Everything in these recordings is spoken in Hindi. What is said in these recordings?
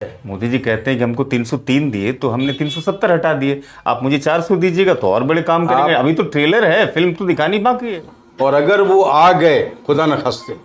मोदी जी कहते हैं कि हमको 303 दिए तो हमने 370 हटा दिए, आप मुझे 400 दीजिएगा तो और बड़े काम करेंगे। अभी तो ट्रेलर है, फिल्म तो दिखानी बाकी है। और अगर वो आ गए खुदा न खास्ते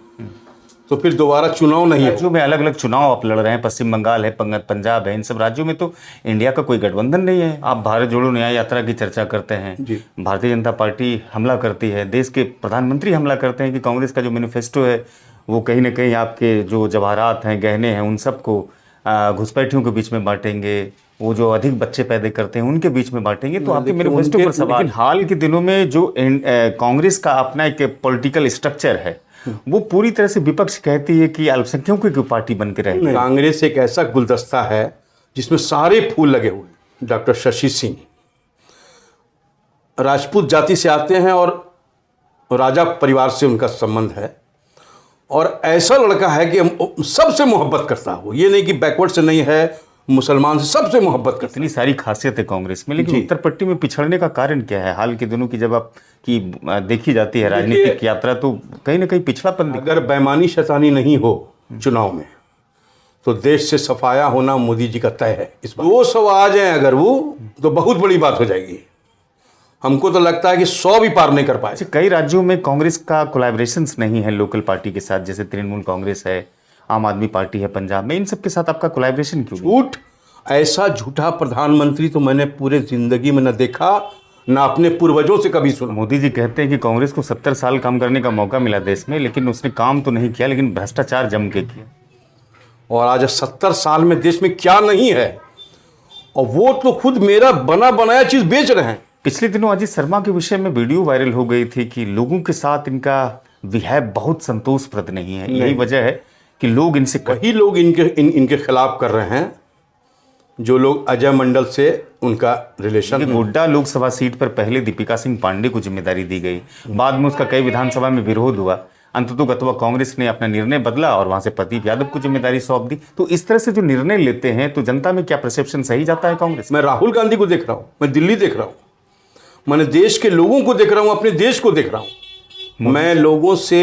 तो फिर दोबारा चुनाव नहीं है। राज्यों में अलग अलग चुनाव आप लड़ रहे हैं, पश्चिम बंगाल है, पंजाब है, इन सब राज्यों में तो इंडिया का कोई गठबंधन नहीं है। आप भारत जोड़ो न्याय यात्रा की चर्चा करते हैं, भारतीय जनता पार्टी हमला करती है, देश के प्रधानमंत्री हमला करते हैं कि कांग्रेस का जो मैनिफेस्टो है वो कहीं ना कहीं आपके जो जवाहरात हैं, गहने हैं, उन सबको घुसपैठियों के बीच में बांटेंगे, वो जो अधिक बच्चे पैदा करते हैं उनके बीच में बांटेंगे। तो आपके मैनिफेस्टो पर सवाल। लेकिन हाल के दिनों में जो कांग्रेस का अपना एक पॉलिटिकल स्ट्रक्चर है वो पूरी तरह से विपक्ष कहती है कि अल्पसंख्यकों की पार्टी बन के रहेगी। कांग्रेस एक ऐसा गुलदस्ता है जिसमें सारे फूल लगे हुए हैं। डॉक्टर शशि सिंह राजपूत जाति से आते हैं और राजा परिवार से उनका संबंध है, और ऐसा लड़का है कि सबसे मोहब्बत करता है। वो ये नहीं कि बैकवर्ड से नहीं है, मुसलमान से सबसे मोहब्बत करता है। इतनी सारी खासियत है कांग्रेस में, लेकिन उत्तर पट्टी में पिछड़ने का कारण क्या है? हाल के दिनों की जब आप की देखी जाती है राजनीतिक यात्रा तो कहीं ना कहीं पिछड़ापन। अगर बेईमानी शैतानी नहीं हो चुनाव में तो देश से सफाया होना मोदी जी का तय है। इस बार वो सब आ जाए अगर वो तो बहुत बड़ी बात हो जाएगी। हमको तो लगता है कि 100 भी पार नहीं कर पाए। कई राज्यों में कांग्रेस का कोलैबोरेशंस नहीं है लोकल पार्टी के साथ, जैसे तृणमूल कांग्रेस है, आम आदमी पार्टी है पंजाब में, इन सब के साथ आपका कोलैबोरेशन क्यों? झूठ, ऐसा झूठा प्रधानमंत्री तो मैंने पूरे जिंदगी में न देखा, ना अपने पूर्वजों से कभी सुना। मोदी जी कहते हैं कि कांग्रेस को 70 साल काम करने का मौका मिला देश में, लेकिन उसने काम तो नहीं किया, लेकिन भ्रष्टाचार जम के किया। और आज 70 साल में देश में क्या नहीं है, और वो तो खुद मेरा बना बनाया चीज बेच रहे हैं। पिछले दिनों अजीत शर्मा के विषय में वीडियो वायरल हो गई थी कि लोगों के साथ इनका बिहेव बहुत संतोषप्रद नहीं है। यही वजह है कि लोग इनसे वही लोग इनके खिलाफ कर रहे हैं जो लोग अजय मंडल से उनका रिलेशन। गोड्डा लोकसभा सीट पर पहले दीपिका सिंह पांडे को जिम्मेदारी दी गई, बाद में उसका कई विधानसभा में विरोध हुआ, अंततोगत्वा कांग्रेस ने अपना निर्णय बदला और वहां से प्रदीप यादव को जिम्मेदारी सौंप दी। तो इस तरह से जो निर्णय लेते हैं तो जनता में क्या परसेप्शन सही जाता है कांग्रेस? मैं राहुल गांधी को देख रहा हूँ, मैं दिल्ली देख रहा हूँ, मैंने देश के लोगों को देख रहा हूँ, अपने देश को देख रहा हूँ। मैं लोगों से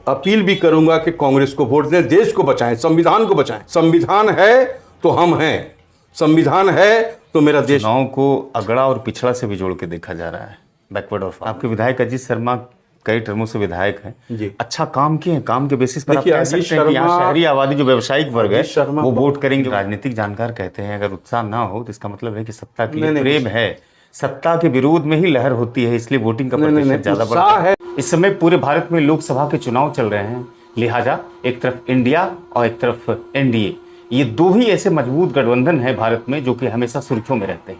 अपील भी करूंगा कि कांग्रेस को वोट दें, देश को बचाएं, संविधान को बचाएं। संविधान है तो हम हैं, संविधान है तो मेरा देश। चुनाव को अगड़ा और पिछड़ा से भी जोड़ के देखा जा रहा है, बैकवर्ड और फॉरवर्ड। आपके विधायक अजीत शर्मा कई टर्मों से विधायक हैं, अच्छा काम किए हैं, काम के बेसिस पर आप कह सकते हैं कि यहाँ शहरी आबादी जो व्यवसायिक वर्ग है वो वोट करेंगे। राजनीतिक जानकार कहते हैं अगर उत्साह ना हो तो इसका मतलब है कि सत्ता के लिए प्रेम है, सत्ता के विरोध में ही लहर होती है, इसलिए वोटिंग का प्रतिशत ज्यादा बढ़ता है। इस समय पूरे भारत में लोकसभा के चुनाव चल रहे हैं, लिहाजा एक तरफ इंडिया और एक तरफ एनडीए, ये दो ही ऐसे मजबूत गठबंधन है भारत में जो कि हमेशा सुर्खियों में रहते हैं।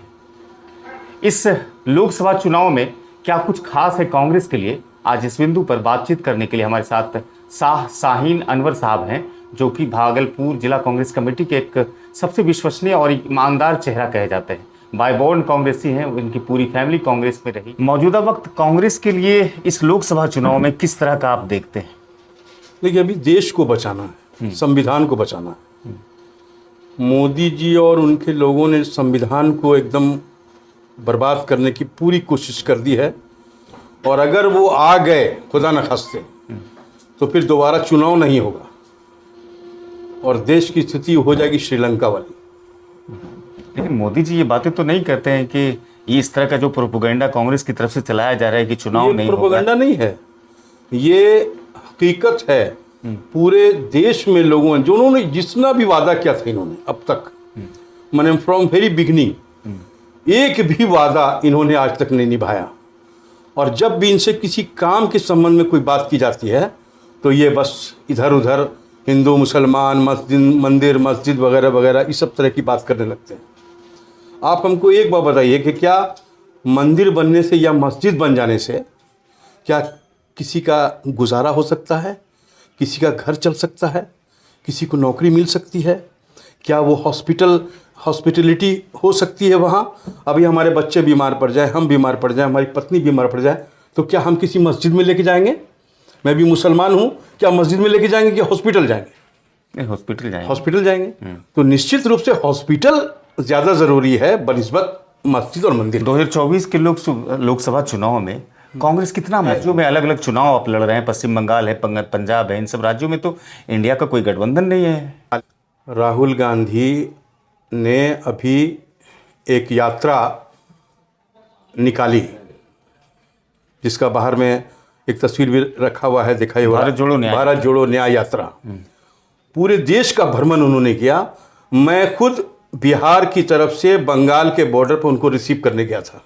इस लोकसभा चुनाव में क्या कुछ खास है कांग्रेस के लिए? आज इस बिंदु पर बातचीत करने के लिए हमारे साथ शाहीन अनवर साहब हैं, जो कि भागलपुर जिला कांग्रेस कमेटी के एक सबसे विश्वसनीय और ईमानदार चेहरा कहे जाते हैं। बायबॉर्न कांग्रेसी हैं, इनकी पूरी फैमिली कांग्रेस में रही। मौजूदा वक्त कांग्रेस के लिए इस लोकसभा चुनाव में किस तरह का आप देखते हैं? देखिए, अभी देश को बचाना है, संविधान को बचाना है। मोदी जी और उनके लोगों ने संविधान को एकदम बर्बाद करने की पूरी कोशिश कर दी है, और अगर वो आ गए खुदा न खास्ते तो फिर दोबारा चुनाव नहीं होगा और देश की स्थिति हो जाएगी श्रीलंका वाली। लेकिन मोदी जी ये बातें तो नहीं कहते हैं कि ये इस तरह का जो प्रोपेगेंडा कांग्रेस की तरफ से चलाया जा रहा है कि चुनाव नहीं होगा? प्रोपेगेंडा नहीं है, ये हकीकत है। पूरे देश में लोगों ने जो उन्होंने जितना भी वादा किया था इन्होंने अब तक, मैंने फ्रॉम वेरी बिगिनिंग एक भी वादा इन्होंने आज तक नहीं निभाया। और जब भी इनसे किसी काम के संबंध में कोई बात की जाती है तो ये बस इधर उधर हिंदू मुसलमान मंदिर मस्जिद वगैरह वगैरह इस सब तरह की बात करने लगते हैं। आप हमको एक बात बताइए कि क्या मंदिर बनने से या मस्जिद बन जाने से क्या किसी का गुजारा हो सकता है? किसी का घर चल सकता है? किसी को नौकरी मिल सकती है? क्या वो हॉस्पिटलिटी हो सकती है वहाँ? अभी हमारे बच्चे बीमार पड़ जाए, हम बीमार पड़ जाए, हमारी पत्नी बीमार पड़ जाए, तो क्या हम किसी मस्जिद में लेके जाएंगे? मैं भी मुसलमान हूँ, क्या मस्जिद में लेके जाएंगे कि हॉस्पिटल जाएंगे? हॉस्पिटल जाएंगे। तो निश्चित रूप से हॉस्पिटल ज़्यादा ज़रूरी है बनिस्बत मस्जिद और मंदिर। 2024 के लोकसभा चुनाव में कांग्रेस कितना राज्यों में अलग अलग चुनाव आप लड़ रहे हैं, पश्चिम बंगाल है, पंजाब है, इन सब राज्यों में तो इंडिया का कोई गठबंधन नहीं है। राहुल गांधी ने अभी एक यात्रा निकाली, जिसका बाहर में एक तस्वीर भी रखा हुआ है, दिखाई हुआ, भारत जोड़ो न्याय यात्रा। पूरे देश का भ्रमण उन्होंने किया। मैं खुद बिहार की तरफ से बंगाल के बॉर्डर पर उनको रिसीव करने गया था,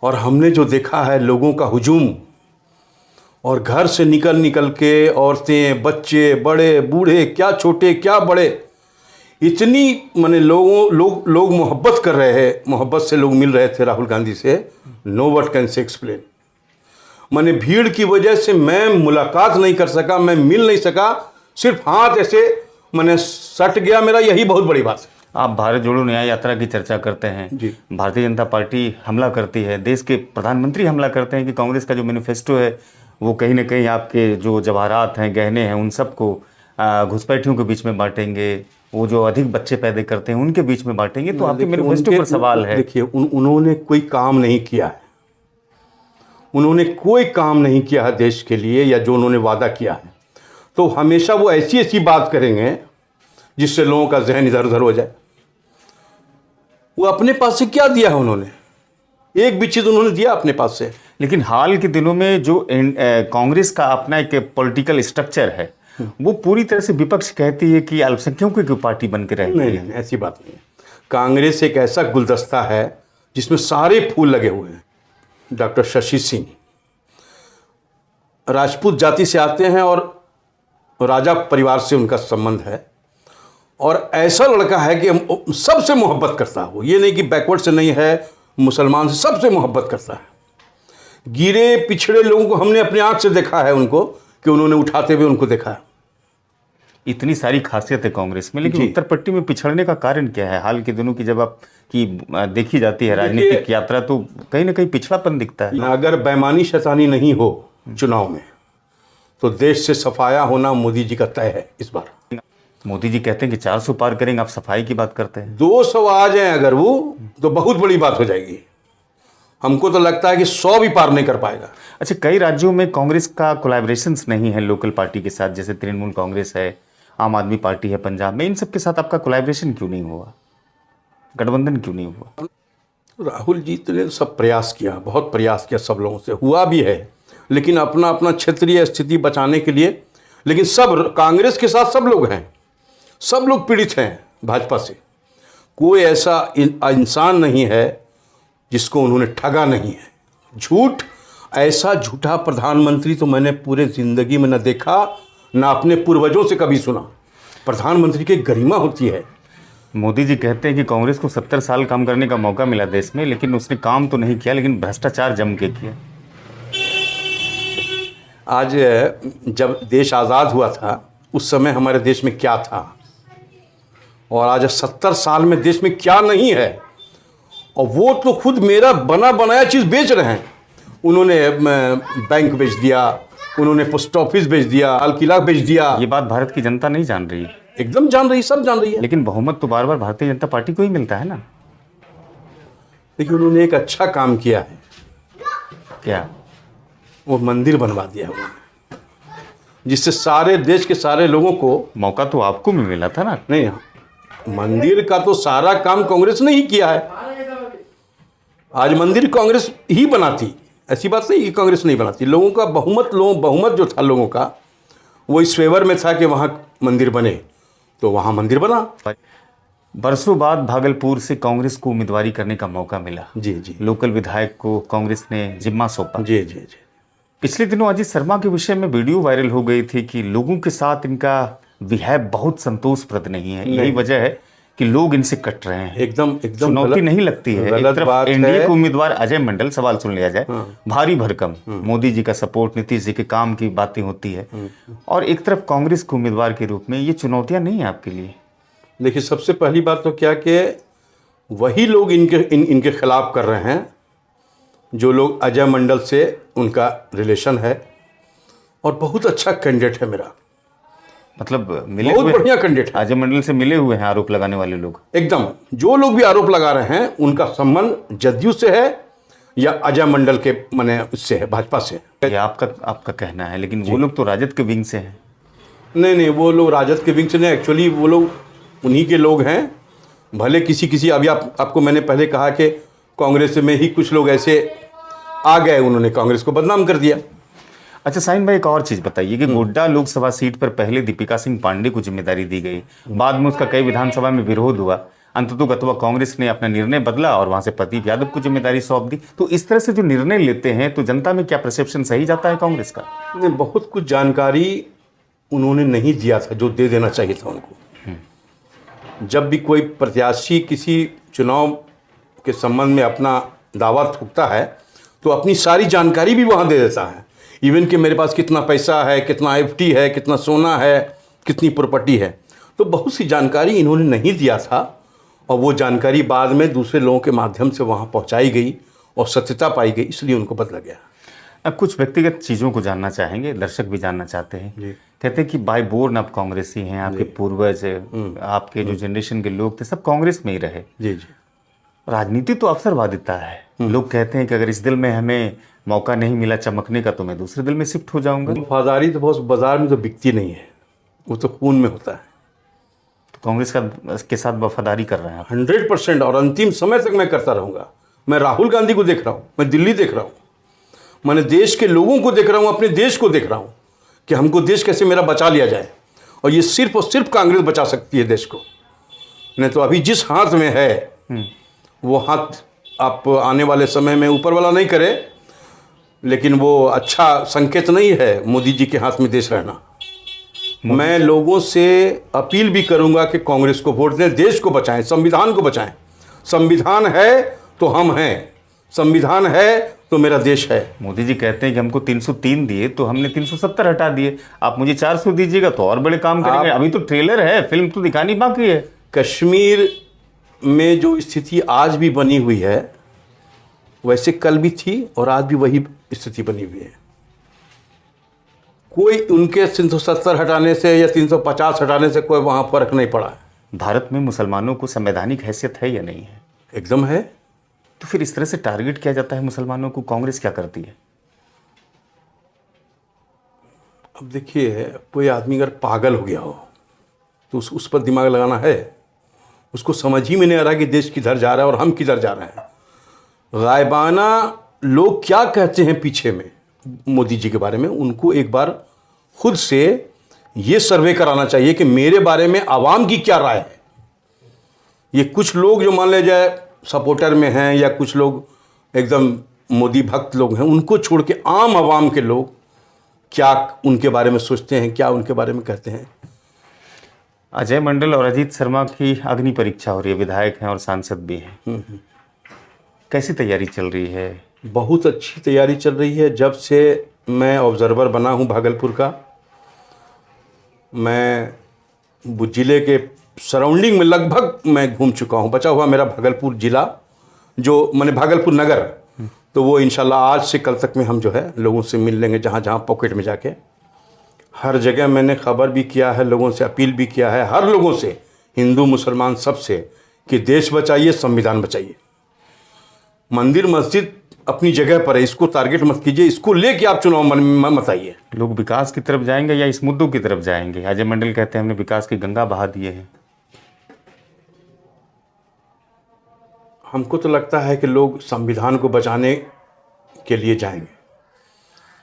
और हमने जो देखा है लोगों का हुजूम, और घर से निकल के औरतें, बच्चे, बड़े बूढ़े, क्या छोटे क्या बड़े, इतनी माने लोग मोहब्बत कर रहे हैं, मोहब्बत से लोग मिल रहे थे राहुल गांधी से, नो वर्ड कैन से एक्सप्लेन। माने भीड़ की वजह से मैं मुलाकात नहीं कर सका, मैं मिल नहीं सका, सिर्फ हाथ ऐसे मैंने सट गया मेरा, यही बहुत बड़ी बात है। आप भारत जोड़ो न्याय यात्रा की चर्चा करते हैं जी। भारतीय जनता पार्टी हमला करती है, देश के प्रधानमंत्री हमला करते हैं कि कांग्रेस का जो मैनिफेस्टो है वो कहीं ना कहीं आपके जो जवाहरात हैं, गहने हैं, उन सबको घुसपैठियों के बीच में बांटेंगे, वो जो अधिक बच्चे पैदा करते हैं उनके बीच में बांटेंगे। तो आपके मैनिफेस्टो पर सवाल है। देखिए, उन्होंने कोई काम नहीं किया है, उन्होंने कोई काम नहीं किया है देश के लिए, या जो उन्होंने वादा किया है, तो हमेशा वो ऐसी बात करेंगे जिससे लोगों का जहन इधर उधर हो जाए। वो अपने पास से क्या दिया है उन्होंने? एक भी चीज उन्होंने दिया अपने पास से? लेकिन हाल के दिनों में जो कांग्रेस का अपना एक पॉलिटिकल स्ट्रक्चर है, वो पूरी तरह से विपक्ष कहती है कि अल्पसंख्यकों की पार्टी बन के रहती है। नहीं, ऐसी बात नहीं है। कांग्रेस एक ऐसा गुलदस्ता है जिसमें सारे फूल लगे हुए हैं। डॉक्टर शशि सिंह राजपूत जाति से आते हैं और राजा परिवार से उनका संबंध है, और ऐसा लड़का है कि सबसे मोहब्बत करता है। वो ये नहीं कि बैकवर्ड से नहीं है, मुसलमान से सबसे मोहब्बत करता है। गिरे पिछड़े लोगों को हमने अपनी आंख से देखा है, उनको कि उन्होंने उठाते हुए उनको देखा है। इतनी सारी खासियत है कांग्रेस में, लेकिन उत्तर पट्टी में पिछड़ने का कारण क्या है? हाल के दिनों की जब आपकी देखी जाती है राजनीतिक यात्रा, तो कहीं ना कहीं पिछड़ापन दिखता है। अगर बेईमानी शैतानी नहीं हो चुनाव में, तो देश से सफाया होना मोदी जी का तय है इस बार। मोदी जी कहते हैं कि 400 पार करेंगे, आप सफाई की बात करते हैं। 200 आ जाए अगर वो, तो बहुत बड़ी बात हो जाएगी। हमको तो लगता है कि 100 भी पार नहीं कर पाएगा। अच्छा, कई राज्यों में कांग्रेस का कोलैबोरेशंस नहीं है लोकल पार्टी के साथ, जैसे तृणमूल कांग्रेस है, आम आदमी पार्टी है पंजाब में, इन सब के साथ आपका कोलैबोरेशन क्यों नहीं हुआ? गठबंधन क्यों नहीं हुआ? राहुल जी ने सब प्रयास किया, बहुत प्रयास किया, सब लोगों से हुआ भी है, लेकिन अपना अपना क्षेत्रीय स्थिति बचाने के लिए। लेकिन सब कांग्रेस के साथ सब लोग हैं, सब लोग पीड़ित हैं भाजपा से। कोई ऐसा इंसान नहीं है जिसको उन्होंने ठगा नहीं है। झूठ, ऐसा झूठा प्रधानमंत्री तो मैंने पूरे जिंदगी में न देखा, ना अपने पूर्वजों से कभी सुना। प्रधानमंत्री की गरिमा होती है। मोदी जी कहते हैं कि कांग्रेस को 70 साल काम करने का मौका मिला देश में, लेकिन उसने काम तो नहीं किया, लेकिन भ्रष्टाचार जम के किया। आज जब देश आज़ाद हुआ था, उस समय हमारे देश में क्या था, और आज 70 साल में देश में क्या नहीं है। और वो तो खुद मेरा बना बनाया चीज़ बेच रहे हैं। उन्होंने बैंक बेच दिया, उन्होंने पोस्ट ऑफिस बेच दिया, लाल किला बेच दिया। ये बात भारत की जनता नहीं जान रही। एकदम जान रही, सब जान रही है। लेकिन बहुमत तो बार बार भारतीय जनता पार्टी को ही मिलता है ना। लेकिन उन्होंने एक अच्छा काम किया है। क्या? वो मंदिर बनवा दिया उन्होंने, जिससे सारे देश के सारे लोगों को। मौका तो आपको भी मिला था ना। नहीं, मंदिर का तो सारा काम कांग्रेस ने ही किया है। आज मंदिर कांग्रेस ही बनाती, ऐसी बात नहीं कि कांग्रेस नहीं बनाती। लोगों का बहुमत जो था लोगों का, वो इस फेवर में था कि वहाँ मंदिर बने, तो वहाँ मंदिर बना। बरसों बाद भागलपुर से कांग्रेस को उम्मीदवारी करने का मौका मिला। जी जी। लोकल विधायक को कांग्रेस ने जिम्मा सौंपा। जी जी जी। पिछले दिनों अजीत शर्मा के विषय में वीडियो वायरल हो गई थी कि लोगों के साथ इनका बिहेव बहुत संतोषप्रद नहीं है। यही वजह है कि लोग इनसे कट रहे हैं। एकदम चुनौती नहीं लगती है। एक तरफ एनडीए के उम्मीदवार अजय मंडल, सवाल सुन लिया जाए, भारी भरकम मोदी जी का सपोर्ट, नीतीश जी के काम की बातें होती है, और एक तरफ कांग्रेस के उम्मीदवार के रूप में, ये चुनौतियां नहीं है आपके लिए? देखिए, सबसे पहली बात तो क्या कि वही लोग इनके खिलाफ कर रहे हैं जो लोग अजय मंडल से उनका रिलेशन है, और बहुत अच्छा कैंडिडेट है मेरा। मतलब मिले बहुत बढ़िया कैंडिडेट है। अजय मंडल से मिले हुए हैं आरोप लगाने वाले लोग। एकदम, जो लोग भी आरोप लगा रहे हैं उनका संबंध जदयू से है या अजय मंडल के माने उससे है, भाजपा से। ये आपका कहना है, लेकिन वो लोग तो राजद के विंग से हैं। नहीं नहीं, वो लोग राजद के विंग से नहीं, एक्चुअली वो लोग उन्हीं के लोग हैं। भले किसी अभी आपको मैंने पहले कहा कि कांग्रेस में ही कुछ लोग ऐसे आ गए, उन्होंने कांग्रेस को बदनाम कर दिया। अच्छा साइन भाई, एक और चीज बताइए कि गोड्डा लोकसभा सीट पर पहले दीपिका सिंह पांडे को जिम्मेदारी दी गई, बाद में उसका कई विधानसभा में विरोध हुआ, अंततोगत्वा कांग्रेस ने अपना निर्णय बदला और वहां से प्रदीप यादव को जिम्मेदारी सौंप दी। तो इस तरह से जो निर्णय लेते हैं तो जनता में क्या परसेप्शन सही जाता है कांग्रेस का? नहीं, बहुत कुछ जानकारी उन्होंने नहीं दिया था जो दे देना चाहिए था उनको। जब भी कोई प्रत्याशी किसी चुनाव के संबंध में अपना दावा ठोकता है तो अपनी सारी जानकारी भी वहाँ दे देता है, इवन कि मेरे पास कितना पैसा है, कितना एफडी है, कितना सोना है, कितनी प्रॉपर्टी है। तो बहुत सी जानकारी इन्होंने नहीं दिया था और वो जानकारी बाद में दूसरे लोगों के माध्यम से वहाँ पहुँचाई गई और सत्यता पाई गई, इसलिए उनको बदला गया। अब कुछ व्यक्तिगत चीज़ों को जानना चाहेंगे, दर्शक भी जानना चाहते हैं। कहते हैं कि बाय बोर्न आप कांग्रेसी हैं, आपके पूर्वज, आपके जो जनरेशन के लोग थे सब कांग्रेस में ही रहे। जी जी। राजनीति तो अवसरवादिता है। लोग कहते हैं कि अगर इस दिल में हमें मौका नहीं मिला चमकने का तो मैं दूसरे दिल में शिफ्ट हो जाऊंगा। वफादारी तो बहुत बाजार में तो बिकती नहीं है, वो तो खून में होता है। तो कांग्रेस के साथ वफादारी कर रहे हैं 100%, और अंतिम समय तक मैं करता रहूंगा। मैं राहुल गांधी को देख रहा हूँ, मैं दिल्ली देख रहा हूँ, मैंने देश के लोगों को देख रहा हूँ, अपने देश को देख रहा हूँ कि हमको देश कैसे मेरा बचा लिया जाए। और ये सिर्फ और सिर्फ कांग्रेस बचा सकती है देश को। नहीं तो अभी जिस हाथ में है वो हाथ आप आने वाले समय में ऊपर वाला नहीं करे, लेकिन वो अच्छा संकेत नहीं है मोदी जी के हाथ में देश रहना। मैं लोगों से अपील भी करूंगा कि कांग्रेस को वोट दें, देश को बचाएं, संविधान को बचाएं। संविधान है तो हम हैं, संविधान है तो मेरा देश है। मोदी जी कहते हैं कि हमको 303 दिए तो हमने 370 हटा दिए, आप मुझे 400 दीजिएगा तो और बड़े काम करेंगे। अभी तो ट्रेलर है, फिल्म तो दिखानी बाकी है। कश्मीर में जो स्थिति आज भी बनी हुई है वैसे कल भी थी और आज भी वही स्थिति बनी हुई है। कोई उनके 370 हटाने से या 350 हटाने से कोई वहाँ फर्क नहीं पड़ा है। भारत में मुसलमानों को संवैधानिक हैसियत है या नहीं है? एकदम है। तो फिर इस तरह से टारगेट किया जाता है मुसलमानों को, कांग्रेस क्या करती है? अब देखिए, कोई आदमी अगर पागल हो गया हो तो उस पर दिमाग लगाना है। उसको समझ ही में नहीं आ रहा कि देश किधर जा रहा है और हम किधर जा रहे हैं। गायबाना लोग क्या कहते हैं पीछे में मोदी जी के बारे में, उनको एक बार खुद से ये सर्वे कराना चाहिए कि मेरे बारे में आवाम की क्या राय है। ये कुछ लोग जो मान ले जाए सपोर्टर में हैं या कुछ लोग एकदम मोदी भक्त लोग हैं, उनको छोड़ के आम आवाम के लोग क्या उनके बारे में सोचते हैं, क्या उनके बारे में कहते हैं। अजय मंडल और अजीत शर्मा की अग्नि परीक्षा हो रही है, विधायक हैं और सांसद भी हैं। कैसी तैयारी चल रही है? बहुत अच्छी तैयारी चल रही है। जब से मैं ऑब्जर्वर बना हूँ भागलपुर का, मैं जिले के सराउंडिंग में लगभग मैं घूम चुका हूँ। बचा हुआ मेरा भागलपुर जिला, जो मैंने भागलपुर नगर, तो वो इंशाल्लाह आज से कल तक में हम जो है लोगों से मिल लेंगे, जहाँ जहाँ पॉकेट में जाके। हर जगह मैंने खबर भी किया है, लोगों से अपील भी किया है, हर लोगों से, हिंदू मुसलमान सबसे, कि देश बचाइए, संविधान बचाइए। मंदिर मस्जिद अपनी जगह पर है, इसको टारगेट मत कीजिए, इसको लेके आप चुनाव मत आइए। लोग विकास की तरफ जाएंगे या इस मुद्दों की तरफ जाएंगे? अजय मंडल कहते हैं हमने विकास की गंगा बहा दिए हैं। हमको तो लगता है कि लोग संविधान को बचाने के लिए जाएंगे।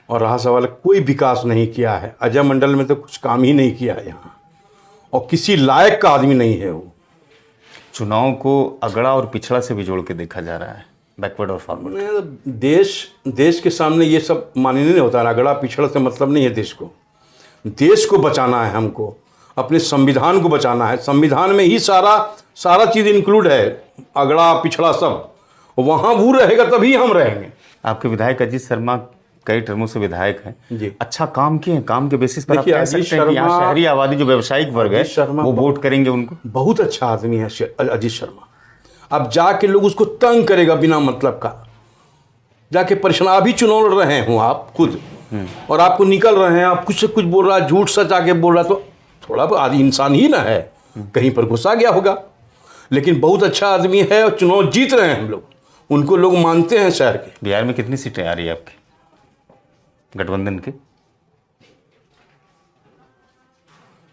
और रहा सवाल, कोई विकास नहीं किया है अजय मंडल में, तो कुछ काम ही नहीं किया है यहाँ, और किसी लायक का आदमी नहीं है वो। चुनाव को अगड़ा और पिछड़ा से भी जोड़ के देखा जा रहा है, बैकवर्ड और फॉरवर्ड। देश के सामने ये सब मान्य नहीं होता। अगड़ा पिछड़ा से मतलब नहीं है। देश को बचाना है, हमको अपने संविधान को बचाना है। संविधान में ही सारा चीज़ इंक्लूड है, अगड़ा पिछड़ा सब। वहाँ वो रहेगा तभी हम रहेंगे। आपके विधायक अजीत शर्मा कई टर्मों से विधायक हैं जी, अच्छा काम किए हैं, काम के बेसिस पर आप कह सकते हैं कि यहाँ शहरी आबादी जो व्यावसायिक वर्ग है वो वोट करेंगे उनको। बहुत अच्छा आदमी है अजीत शर्मा। अब जाके लोग उसको तंग करेगा बिना मतलब का, जाके परेशान। अभी चुनाव लड़ रहे हो आप खुद, और आपको निकल रहे हैं, आप कुछ से कुछ बोल रहा है, झूठ सच आके बोल रहा, तो थोड़ा आदमी इंसान ही ना है, कहीं पर गुस्सा गया होगा। लेकिन बहुत अच्छा आदमी है और चुनाव जीत रहे हैं हम लोग, उनको लोग मानते हैं शहर के। बिहार में कितनी सीटें आ रही है आपकी गठबंधन की?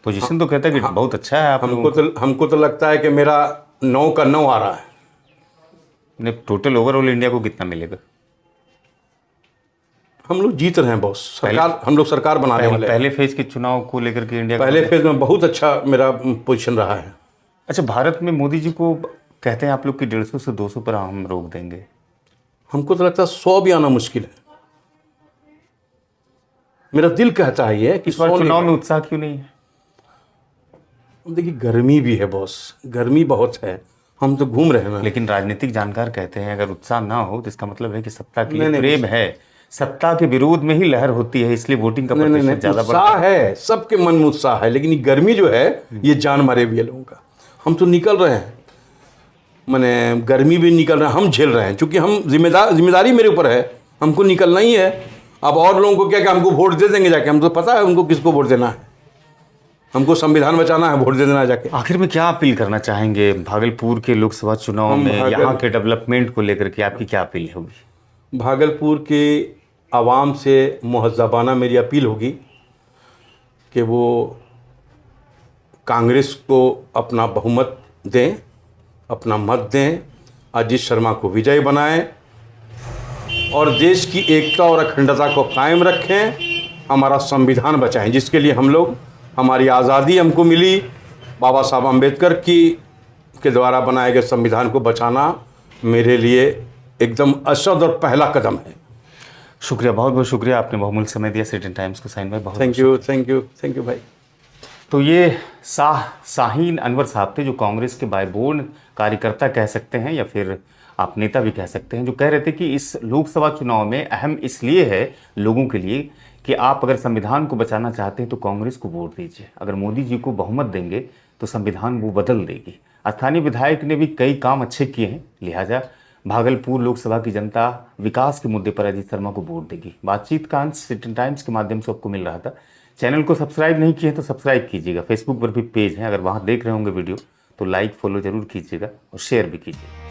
पोजीशन तो कहता है कि बहुत अच्छा है आप हमको तो लगता है कि मेरा 9 का 9 आ रहा है। टोटल ओवरऑल इंडिया को कितना मिलेगा? हम लोग जीत रहे हैं बॉस, सरकार हम लोग सरकार बनाने वाले हैं। पहले फेज के चुनाव को लेकर के इंडिया पहले फेज में बहुत अच्छा मेरा पोजीशन रहा है। अच्छा, भारत में मोदी जी को कहते हैं आप लोग कि 150 से 200 पर हम रोक देंगे। हमको तो लगता है 100 भी आना मुश्किल है। मेरा दिल कहता है ये कि इस बार चुनाव में उत्साह क्यों नहीं है? देखिए गर्मी भी है बॉस, गर्मी बहुत है, हम तो घूम रहे हैं। लेकिन राजनीतिक जानकार कहते हैं अगर उत्साह ना हो तो इसका मतलब है कि सत्ता के लिए प्रेम है, सत्ता के विरोध में ही लहर होती है, इसलिए वोटिंग का प्रतिशत ज्यादा उत्साह है, सबके मन में उत्साह है, लेकिन ये गर्मी जो है ये जान मारे हुए लोगों का। हम तो निकल रहे हैं, माने गर्मी भी निकल रहे हैं, हम झेल रहे हैं, क्योंकि हम जिम्मेदारी मेरे ऊपर है, हमको निकलना ही है। अब और लोगों को क्या कि हमको वोट दे देंगे जाके, हम तो पता है उनको किसको वोट देना है, हमको संविधान बचाना है, वोट दे देना जाके। आखिर में क्या अपील करना चाहेंगे भागलपुर के लोकसभा चुनाव में यहाँ के डेवलपमेंट को लेकर के आपकी क्या अपील होगी? भागलपुर के आवाम से मुहज़्ज़बाना मेरी अपील होगी कि वो कांग्रेस को अपना बहुमत दें, अपना मत दें, अजीत शर्मा को विजयी बनाएं और देश की एकता और अखंडता को कायम रखें, हमारा संविधान बचाएं, जिसके लिए हम लोग, हमारी आज़ादी हमको मिली बाबा साहब अम्बेडकर के द्वारा बनाए गए संविधान को बचाना मेरे लिए एकदम असद और पहला कदम है। शुक्रिया, बहुत बहुत शुक्रिया, आपने बहुमूल्य समय दिया सिटी टाइम्स को। साइन भाई बहुत थैंक यू भाई। तो ये शाहीन अनवर साहब थे, जो कांग्रेस के बायबोर्न कार्यकर्ता कह सकते हैं या फिर आप नेता भी कह सकते हैं, जो कह रहे थे कि इस लोकसभा चुनाव में अहम इसलिए है लोगों के लिए कि आप अगर संविधान को बचाना चाहते हैं तो कांग्रेस को वोट दीजिए, अगर मोदी जी को बहुमत देंगे तो संविधान वो बदल देगी। स्थानीय विधायक ने भी कई काम अच्छे किए हैं, लिहाजा भागलपुर लोकसभा की जनता विकास के मुद्दे पर अजीत शर्मा को वोट देगी। बातचीत का अंश सिटी टाइम्स के माध्यम से आपको मिल रहा था। चैनल को सब्सक्राइब नहीं किए तो सब्सक्राइब कीजिएगा। फेसबुक पर भी पेज है, अगर वहाँ देख रहे होंगे वीडियो तो लाइक फॉलो जरूर कीजिएगा और शेयर भी कीजिएगा।